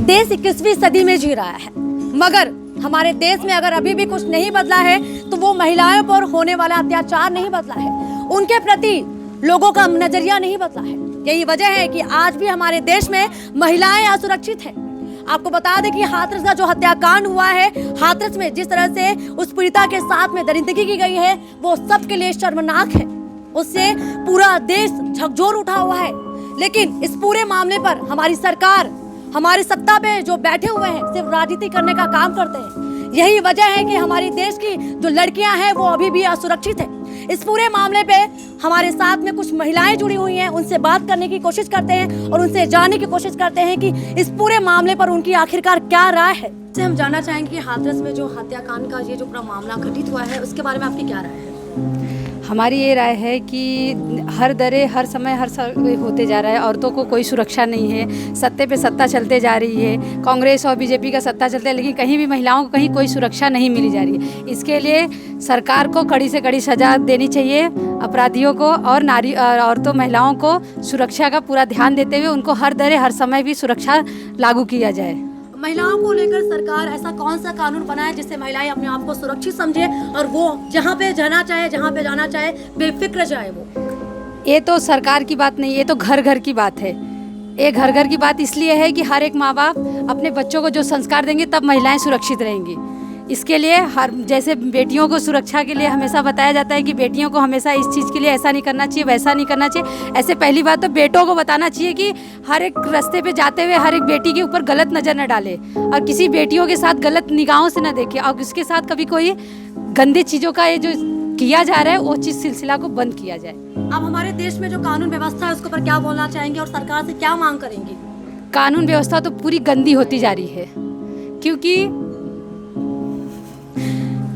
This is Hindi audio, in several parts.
देश 21वीं सदी में जी रहा है, मगर हमारे देश में अगर अभी भी कुछ नहीं बदला है तो वो महिलाओं पर होने वाला अत्याचार नहीं बदला है, उनके प्रति लोगों का नजरिया नहीं बदला है। यही वजह है कि आज भी हमारे देश में महिलाएं असुरक्षित हैं। आपको बता दें कि हाथरस का जो हत्याकांड हुआ है, हाथरस में जिस तरह से उस पीड़िता के साथ में दरिंदगी की गई है, वो सबके लिए शर्मनाक है। उससे पूरा देश झकझोर उठा हुआ है। लेकिन इस पूरे मामले पर हमारी सरकार, हमारी सत्ता पे जो बैठे हुए हैं, सिर्फ राजनीति करने का काम करते हैं। यही वजह है कि हमारे देश की जो लड़कियां हैं वो अभी भी असुरक्षित है। इस पूरे मामले पे हमारे साथ में कुछ महिलाएं जुड़ी हुई हैं, उनसे बात करने की कोशिश करते हैं और उनसे जानने की कोशिश करते हैं कि इस पूरे मामले पर उनकी आखिरकार क्या राय है। से हम जानना चाहेंगे कि हाथरस में जो हत्याकांड का ये जो पूरा मामला घटित हुआ है, उसके बारे में आपकी क्या राय है? हमारी ये राय है कि हर दरे हर समय होते जा रहा है। औरतों को कोई सुरक्षा नहीं है। सत्ते पे सत्ता चलते जा रही है, कांग्रेस और बीजेपी का सत्ता चलता है, लेकिन कहीं भी महिलाओं को कहीं कोई सुरक्षा नहीं मिली जा रही है। इसके लिए सरकार को कड़ी से कड़ी सजा देनी चाहिए अपराधियों को, और औरतों महिलाओं को सुरक्षा का पूरा ध्यान देते हुए उनको हर दरे हर समय भी सुरक्षा लागू किया जाए। महिलाओं को लेकर सरकार ऐसा कौन सा कानून बनाए जिससे महिलाएं अपने आप को सुरक्षित समझे और वो जहाँ पे जाना चाहे, जहाँ पे जाना चाहे, बेफिक्र जाए? वो ये तो सरकार की बात नहीं, ये तो घर घर की बात है। ये घर घर की बात इसलिए है कि हर एक माँ बाप अपने बच्चों को जो संस्कार देंगे तब महिलाएं सुरक्षित रहेंगी। इसके लिए जैसे बेटियों को सुरक्षा के लिए हमेशा बताया जाता है कि बेटियों को हमेशा इस चीज़ के लिए ऐसा नहीं करना चाहिए, वैसा नहीं करना चाहिए। ऐसे पहली बात तो बेटों को बताना चाहिए कि हर एक रास्ते पे जाते हुए हर एक बेटी के ऊपर गलत नज़र न डाले और किसी बेटियों के साथ गलत निगाहों से न देखे, और उसके साथ कभी कोई गंदी चीज़ों का ये जो किया जा रहा है वो चीज़ सिलसिला को बंद किया जाए। अब हमारे देश में जो कानून व्यवस्था है उसके ऊपर क्या बोलना चाहेंगे और सरकार से क्या मांग करेंगी? कानून व्यवस्था तो पूरी गंदी होती जा रही है,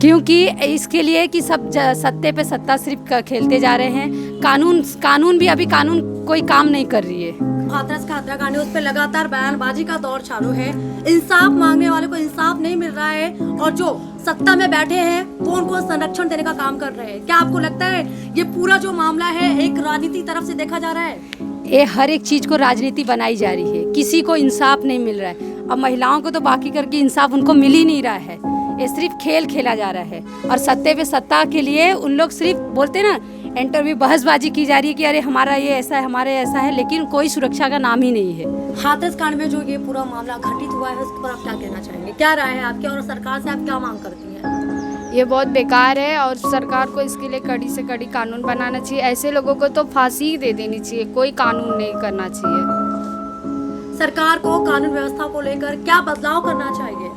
क्योंकि इसके लिए कि सब सत्ते पे सत्ता सिर्फ खेलते जा रहे हैं। कानून भी अभी कोई काम नहीं कर रही है। हाथरस का हत्याकांड है, उस पर लगातार बयानबाजी का दौर चालू है। इंसाफ मांगने वाले को इंसाफ नहीं मिल रहा है और जो सत्ता में बैठे हैं वो उनको संरक्षण देने का काम कर रहे हैं। क्या आपको लगता है ये पूरा जो मामला है एक राजनीति तरफ से देखा जा रहा है? ये हर एक चीज को राजनीति बनाई जा रही है, किसी को इंसाफ नहीं मिल रहा है। अब महिलाओं को तो बाकी करके इंसाफ उनको मिल ही नहीं रहा है। ये सिर्फ खेल खेला जा रहा है और सत्ते पे सत्ता के लिए उन लोग सिर्फ बोलते ना, इंटरव्यू बहसबाजी की जा रही है कि अरे हमारा ये ऐसा है, हमारे ऐसा है, लेकिन कोई सुरक्षा का नाम ही नहीं है। हाथरस कांड में जो ये पूरा मामला घटित हुआ है उसके पर आप क्या कहना चाहेंगे? क्या राय है आपकी और सरकार से आप क्या मांग करती हैं? ये बहुत बेकार है और सरकार को इसके लिए कड़ी से कड़ी कानून बनाना चाहिए। ऐसे लोगों को तो फांसी ही दे देनी चाहिए, कोई कानून नहीं करना चाहिए। सरकार को कानून व्यवस्था को लेकर क्या बदलाव करना चाहिए?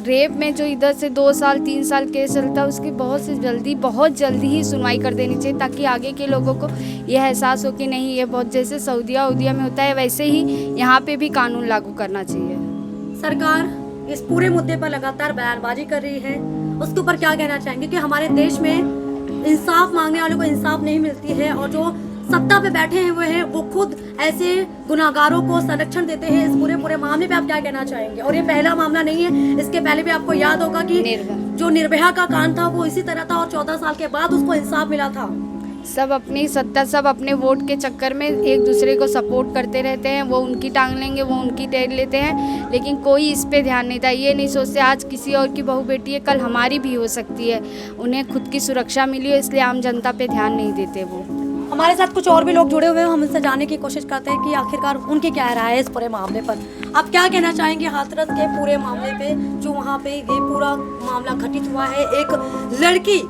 रेप में जो इधर से 2 साल 3 साल केस चलता है उसकी बहुत जल्दी ही सुनवाई कर देनी चाहिए, ताकि आगे के लोगों को यह एहसास हो कि नहीं, ये बहुत जैसे सऊदिया में होता है वैसे ही यहाँ पे भी कानून लागू करना चाहिए। सरकार इस पूरे मुद्दे पर लगातार बयानबाजी कर रही है, उसके ऊपर क्या कहना चाहेंगे कि हमारे देश में इंसाफ मांगने वालों को इंसाफ नहीं मिलती है और जो सत्ता पे बैठे हुए हैं वो खुद ऐसे गुनाहगारों को संरक्षण देते हैं? इस पूरे मामले पे आप क्या कहना चाहेंगे? और ये पहला मामला नहीं है, इसके पहले भी आपको याद होगा कि जो निर्भया का कांड था वो इसी तरह था और 14 साल के बाद उसको इंसाफ मिला था। सब अपनी सत्ता, सब अपने वोट के चक्कर में एक दूसरे को सपोर्ट करते रहते हैं। वो उनकी टांग लेंगे, वो उनकी टेर लेते हैं, लेकिन कोई इस पे ध्यान नहीं था। ये नहीं सोचते आज किसी और की बहू बेटी है, कल हमारी भी हो सकती है। उन्हें खुद की सुरक्षा मिली है, इसलिए आम जनता पे ध्यान नहीं देते। वो हमारे साथ कुछ और भी लोग जुड़े हुए हैं, हम उनसे जानने की कोशिश करते हैं कि आखिरकार उनकी क्या राय है इस पूरे मामले पर। आप क्या कहना चाहेंगे हाथरस के पूरे मामले पे, जो वहाँ पे ये पूरा मामला घटित हुआ है? एक लड़की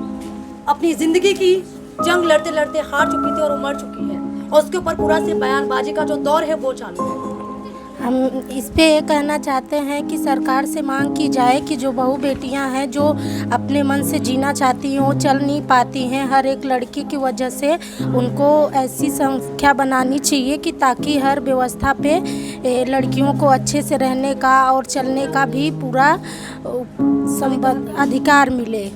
अपनी जिंदगी की जंग लड़ते लड़ते हार चुकी थी और वो मर चुकी है और उसके ऊपर पूरा से बयानबाजी का जो दौर है वो चालू है। हम इस पे ये कहना चाहते हैं कि सरकार से मांग की जाए कि जो बहू बेटियां हैं जो अपने मन से जीना चाहती हों, चल नहीं पाती हैं, हर एक लड़की की वजह से उनको ऐसी संख्या बनानी चाहिए कि ताकि हर व्यवस्था पे लड़कियों को अच्छे से रहने का और चलने का भी पूरा अधिकार मिले।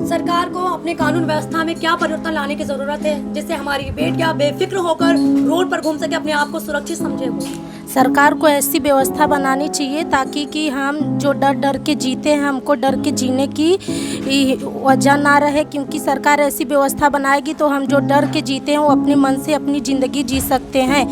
सरकार को अपने कानून व्यवस्था में क्या परिवर्तन लाने की जरूरत है जिससे हमारी बेटियां बेफिक्र होकर रोड पर घूम सके, अपने आप को सुरक्षित समझे? सरकार को ऐसी व्यवस्था बनानी चाहिए ताकि कि हम जो डर डर के जीते हैं हमको डर के जीने की वजह ना रहे, क्योंकि सरकार ऐसी व्यवस्था बनाएगी तो हम जो डर के जीते हैं वो अपने मन से अपनी ज़िंदगी जी सकते हैं।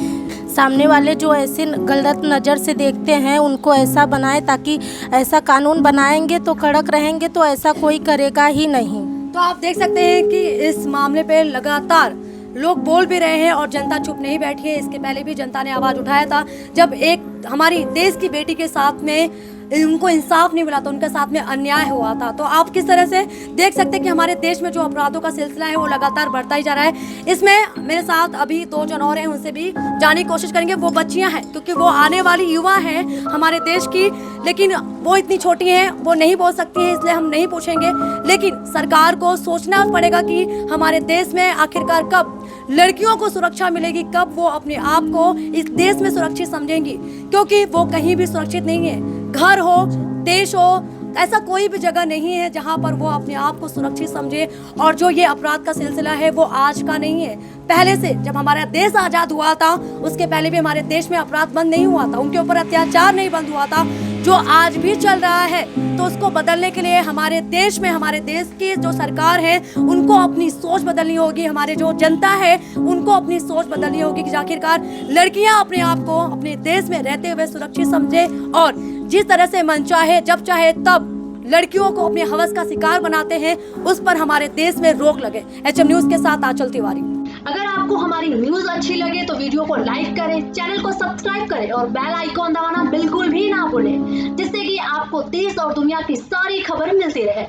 सामने वाले जो ऐसे गलत नज़र से देखते हैं उनको ऐसा बनाए, ताकि ऐसा कानून बनाएंगे तो कड़क रहेंगे तो ऐसा कोई करेगा ही नहीं। तो आप देख सकते हैं कि इस मामले पे लगातार लोग बोल भी रहे हैं और जनता चुप नहीं बैठी है। इसके पहले भी जनता ने आवाज़ उठाया था जब एक हमारी देश की बेटी के साथ में उनको इंसाफ नहीं मिला था, उनके साथ में अन्याय हुआ था। तो आप किस तरह से देख सकते हैं कि हमारे देश में जो अपराधों का सिलसिला है वो लगातार बढ़ता ही जा रहा है। इसमें मेरे साथ अभी 2 जन और हैं, उनसे भी जानने की कोशिश करेंगे। वो बच्चियां हैं क्योंकि वो आने वाली युवा हैं हमारे देश की, लेकिन वो इतनी छोटी हैं, वो नहीं बोल सकती हैं, इसलिए हम नहीं पूछेंगे। लेकिन सरकार को सोचना पड़ेगा कि हमारे देश में आखिरकार कब लड़कियों को सुरक्षा मिलेगी, कब वो अपने आप को इस देश में सुरक्षित समझेंगी, क्योंकि वो कहीं भी सुरक्षित नहीं है। घर हो, देश हो, ऐसा कोई भी जगह नहीं है जहां पर वो अपने आप को सुरक्षित समझे। और जो ये अपराध का सिलसिला है वो आज का नहीं है, पहले से जब हमारा देश आज़ाद हुआ था उसके पहले भी हमारे देश में अपराध बंद नहीं हुआ था, उनके ऊपर अत्याचार नहीं बंद हुआ था, जो आज भी चल रहा है। तो उसको बदलने के लिए हमारे देश में हमारे देश की जो सरकार है उनको अपनी सोच बदलनी होगी, हमारे जो जनता है उनको अपनी सोच बदलनी होगी कि आखिरकार लड़कियां अपने आप को अपने देश में रहते हुए सुरक्षित समझे और जिस तरह से मन चाहे जब चाहे तब लड़कियों को अपने हवस का शिकार बनाते हैं उस पर हमारे देश में रोक लगे। HM न्यूज़ के साथ आंचल तिवारी। अगर आपको हमारी न्यूज अच्छी लगे तो वीडियो को लाइक करें, चैनल को सब्सक्राइब करें और बेल आइकॉन दबाना बिल्कुल भी ना भूलें, जिससे कि आपको देश और दुनिया की सारी खबर मिलती रहे।